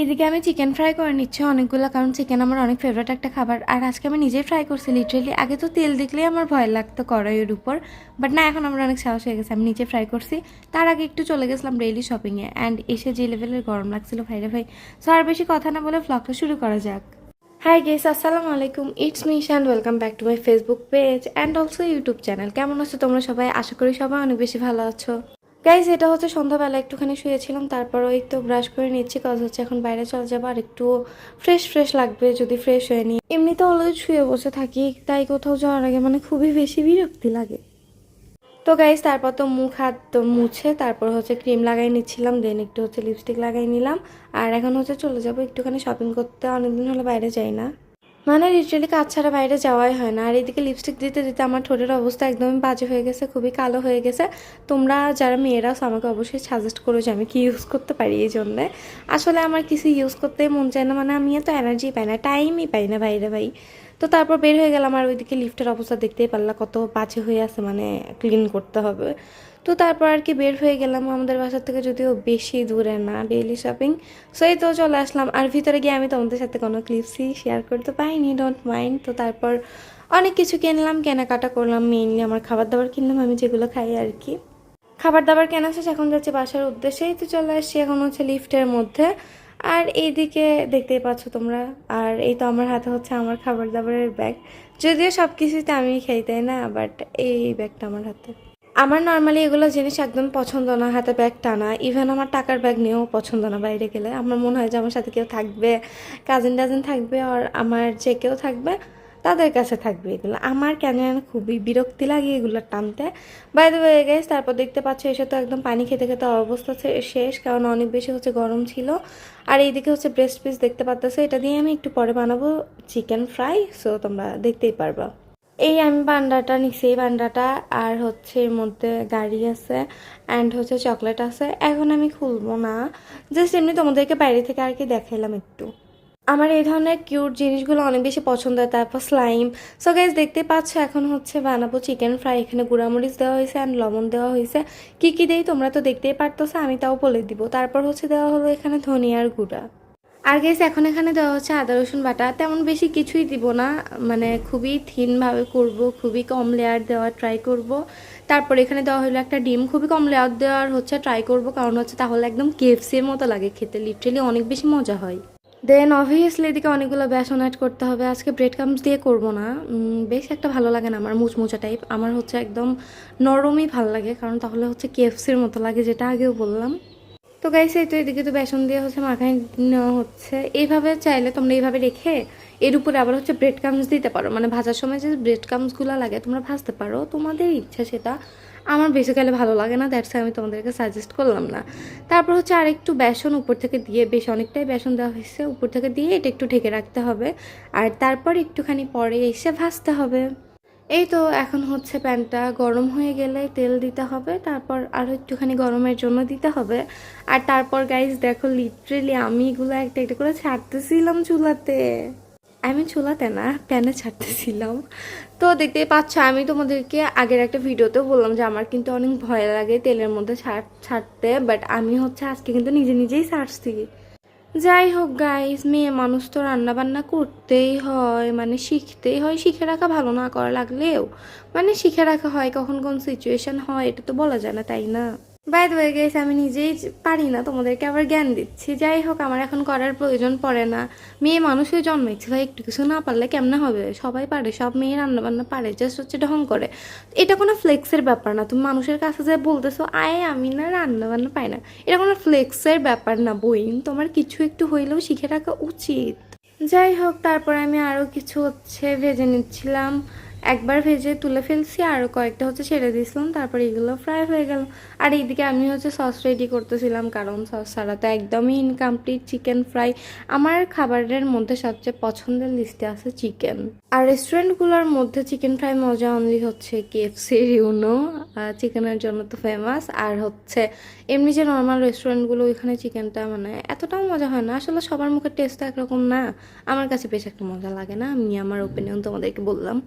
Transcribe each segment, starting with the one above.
এদিকে আমি chicken fry করে নিচ্ছি অনেকগুলো, কারণ চিকেন আমার অনেক ফেভারিট একটা খাবার। আর আজকে আমি নিজেই ফ্রাই করছি লিটারেলি। আগে তো তেল দেখলেই আমার ভয় লাগতো কড়াইয়ের উপর, বাট না, এখন আমার অনেক সাহস হয়ে গেছে, আমি নিজে ফ্রাই করছি। তার আগে একটু চলে গেছিলাম ডেইলি শপিংয়ে, অ্যান্ড এসে যে লেভেলের গরম লাগছিল ভাইরে ভাই। সো আর বেশি কথা না বলে ভ্লগটা শুরু করা যাক। হাই গেস, আসসালামু আলাইকুম, it's me and welcome back to my Facebook page and also YouTube channel. কেমন আছো তোমরা সবাই? আশা করি সবাই অনেক বেশি ভালো আছো। গাইজ, এটা হচ্ছে সন্ধ্যাবেলা একটুখানি শুয়েছিলাম, তারপর ওই তো ব্রাশ করে নিচ্ছি, কাজ হচ্ছে এখন বাইরে চলে যাবো। আর একটু ফ্রেশ ফ্রেশ লাগবে যদি ফ্রেশ হয়ে নিই। এমনিতে অলওয়েজ শুয়ে বসে থাকি, তাই কোথাও যাওয়ার আগে মানে খুবই বেশি বিরক্তি লাগে। তো গাইজ, তারপর তো মুখ হাত তো মুছে তারপর হচ্ছে ক্রিম লাগাই নিচ্ছিলাম, দেন একটু হচ্ছে লিপস্টিক লাগাই নিলাম। আর এখন হচ্ছে চলে যাবো একটুখানি শপিং করতে, অনেকদিন হলো বাইরে যাই না, মানে লিটারেলি কাজ ছাড়া বাইরে যাওয়াই হয় না। আর এদিকে লিপস্টিক দিতে দিতে আমার ঠোঁটের অবস্থা একদমই বাজে হয়ে গেছে, খুবই কালো হয়ে গেছে। তোমরা যারা মেয়েরাও আমাকে অবশ্যই সাজেস্ট করো যে আমি কি ইউজ করতে পারি। এই জন্যে আসলে আমার কিছু ইউজ করতেই মন চায় না, মানে আমি এত এনার্জি পাই না, টাইমই পাই না বাইরে ভাই। তো তারপর বের হয়ে গেলাম, আর ওইদিকে লিফটের অবস্থা দেখতেই পারলাম কত বাজে হয়ে আছে, মানে ক্লিন করতে হবে। তো তারপর আর কি বের হয়ে গেলাম, আমাদের বাসার থেকে যদিও বেশি দূরে না ডেইলি শপিং। সো এই তো চলে আসলাম, আর ভিতরে গিয়ে আমি তোমাদের সাথে কোনো ক্লিপসই শেয়ার করতে পারিনি, ডোন্ট মাইন্ড। তো তারপর অনেক কিছু কিনলাম, কেনাকাটা করলাম, মেইনলি আমার খাবার দাবার কিনলাম, আমি যেগুলো খাই আর কি। খাবার দাবার কেনা শেষ, এখন যাচ্ছি বাসার উদ্দেশ্যেই। তো চলে আসছি এখন হচ্ছে লিফটের মধ্যে। আর এইদিকে দেখতেই পাচ্ছ তোমরা, আর এই তো আমার হাতে হচ্ছে আমার খাবার দাবারের ব্যাগ। যদিও সব কিছুতে আমি খাই, তাই না, বাট এই ব্যাগটা আমার হাতে। আমার নর্মালি এগুলো জিনিস একদম পছন্দ না, হাতে ব্যাগ টানা, ইভেন আমার টাকার ব্যাগ নিয়েও পছন্দ না। বাইরে গেলে আমার মনে হয় যে আমার সাথে কেউ থাকবে, কাজিন টাজিন থাকবে, আর আমার যে কেউ থাকবে তাদের কাছে থাকবে এগুলো। আমার কেন যেন খুবই বিরক্তি লাগে এগুলো টানতে। বাইরে হয়ে গেছে, তারপর দেখতে পাচ্ছ এসে তো একদম পানি খেতে খেতে অবস্থা শেষ, কারণ অনেক বেশি হচ্ছে গরম ছিল। আর এইদিকে হচ্ছে ব্রেস্ট পিস দেখতে পাচ্ছ, এটা দিয়ে আমি একটু পরে বানাবো চিকেন ফ্রাই, সো তোমরা দেখতেই পারবা। এই আমি বান্ডাটা নিচ্ছি, এই বান্ডাটা, আর হচ্ছে এর মধ্যে গাড়ি আছে অ্যান্ড হচ্ছে চকলেট আছে। এখন আমি খুলবো না, জাস্ট এমনি তোমাদেরকে বাইরে থেকে আর কি দেখাইলাম একটু। আমার এই ধরনের কিউট জিনিসগুলো অনেক বেশি পছন্দ হয়। তারপর স্লাইম। সো গাইজ, দেখতে পাচ্ছ এখন হচ্ছে বানাবো চিকেন ফ্রাই। এখানে গুঁড়ামরিচ দেওয়া হয়েছে অ্যান্ড লবণ দেওয়া হয়েছে। কী কী দেই তোমরা তো দেখতেই পারতেছো, আমি তাও বলে দিব। তারপর হচ্ছে দেওয়া হলো এখানে ধনিয়ার গুঁড়া। আর গেস, এখন এখানে দেওয়া হচ্ছে আদা রসুন বাটা। তেমন বেশি কিছুই দিব না, মানে খুবই থিনভাবে করব, খুবই কম লেয়ার দেওয়ার ট্রাই করব। তারপর এখানে দেওয়া হলো একটা ডিম, খুবই কম লেয়ার দেওয়ার হচ্ছে ট্রাই করব, কারণ হচ্ছে তাহলে একদম কেএফসির মতো লাগে খেতে, লিটারেলি অনেক বেশি মজা হয়। দেন অবভিয়াসলি এদিকে অনেকগুলো বেসন অ্যাড করতে হবে। আজকে ব্রেড ক্রাম্বস দিয়ে করব না, বেশ একটা ভালো লাগে না আমার মুচমুচা টাইপ, আমার হচ্ছে একদম নরমই ভালো লাগে, কারণ তাহলে হচ্ছে কেএফসির মতো লাগে, যেটা আগেও বললাম। তো গাইস, এই তো এদিকে তো বেসন দিয়ে হচ্ছে মাখাই নেওয়া হচ্ছে। এইভাবে চাইলে তোমরা এইভাবে রেখে এর উপরে আবার হচ্ছে ব্রেড ক্রাম্বস দিতে পারো, মানে ভাজার সময় যে ব্রেড ক্রাম্বসগুলো লাগে তোমরা ভাজতে পারো, তোমাদের ইচ্ছা সেটা। আমার বেসিক্যালি ভালো লাগে না, দ্যাটস আমি তোমাদেরকে সাজেস্ট করলাম না। তারপর হচ্ছে আর একটু বেসন উপর থেকে দিয়ে, বেশ অনেকটাই বেসন দেওয়া হয়েছে, উপর থেকে দিয়ে এটা একটু ঢেকে রাখতে হবে। আর তারপর একটুখানি পরে এসে ভাজতে হবে। এই তো এখন হচ্ছে প্যানটা গরম হয়ে গেলে তেল দিতে হবে, তারপর আরও একটুখানি গরমের জন্য দিতে হবে। আর তারপর গাইজ দেখো, লিটারেলি আমি এগুলো একটা একটা করে ছাড়তেছিলাম চুলাতে, আমি চুলাতে না প্যানে ছাড়তেছিলাম। তো দেখতেই পাচ্ছ, আমি তোমাদেরকে আগের একটা ভিডিওতেও বললাম যে আমার কিন্তু অনেক ভয় লাগে তেলের মধ্যে ছাড়তে, বাট আমি হচ্ছে আজকে কিন্তু নিজে নিজেই ছাড়ছি। যাই হোক গাইস, মেয়ে মানুষ তো রান্না বান্না করতেই হয়, মানে শিখতেই হয়, শিখে রাখা ভালো, না করা লাগলেও মানে শিখে রাখা হয়, কখন কোন সিচুয়েশন হয় এটা তো বলা যায় না, তাই না। বাই দ্য ওয়ে গাইস, আমি নিজেই পারি না, তোমাদেরকে আবার জ্ঞান দিচ্ছি। যাই হোক, আমার এখন করার প্রয়োজন পড়ে না, মেয়ে মানুষই জন্মেছে ভাই, একটু কিছু না পারলে কেমনে হবে, সবাই পারে, সব মেয়ে রান্না বান্না পারে, জাস্ট হচ্ছে ঢং করে। এটা কোনো ফ্লেক্সের ব্যাপার না, তুমি মানুষের কাছে যে বলতেছো আয় আমি না রান্না বান্না পাই না, এটা কোনো ফ্লেক্সের ব্যাপার না বইন, তোমার কিছু একটু হইলেও শিখে রাখা উচিত। যাই হোক, তারপর আমি আরও কিছু হচ্ছে ভেজে নিচ্ছিলাম, একবার ভেজে তুলে ফেলছি, আরও কয়েকটা হচ্ছে ছেড়ে দিয়েছিলাম, তারপর এগুলো ফ্রাই হয়ে গেল। আর এইদিকে আমি হচ্ছে সস রেডি করতেছিলাম, কারণ সস ছাড়া তো একদমই ইনকমপ্লিট চিকেন ফ্রাই। আমার খাবারের মধ্যে সবচেয়ে পছন্দের লিস্টে আছে চিকেন। আর রেস্টুরেন্টগুলোর মধ্যে চিকেন ফ্রাই মজা অনলি হচ্ছে কেএফসির, ইউনো চিকেনের জন্য তো ফেমাস। আর হচ্ছে এমনি যে নর্মাল রেস্টুরেন্টগুলো, ওইখানে চিকেনটা মানে এতটাও মজা হয় না, আসলে সবার মুখের টেস্ট তো একরকম না, আমার কাছে বেশ একটা মজা লাগে না, আমি আমার ওপিনিয়ন তোমাদেরকে বললাম।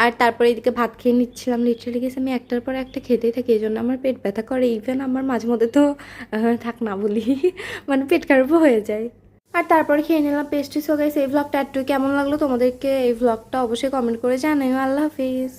আর তারপরে এদিকে ভাত খেয়ে নিচ্ছিলাম, লিটারালি গেছে আমি একটার পর একটা খেতেই থাকি, এই জন্য আমার পেট ব্যথা করে, ইভেন আমার মাঝে মধ্যে তো থাক না বলি মানে পেট খারাপও হয়ে যায়। আর তারপরে খেয়ে নিলাম পেস্ট্রি। সো গাইস এই ভ্লগটা একটু কেমন লাগলো তোমাদেরকে, এই ভ্লগটা অবশ্যই কমেন্ট করে জানাইও। আল্লাহ হাফিজ।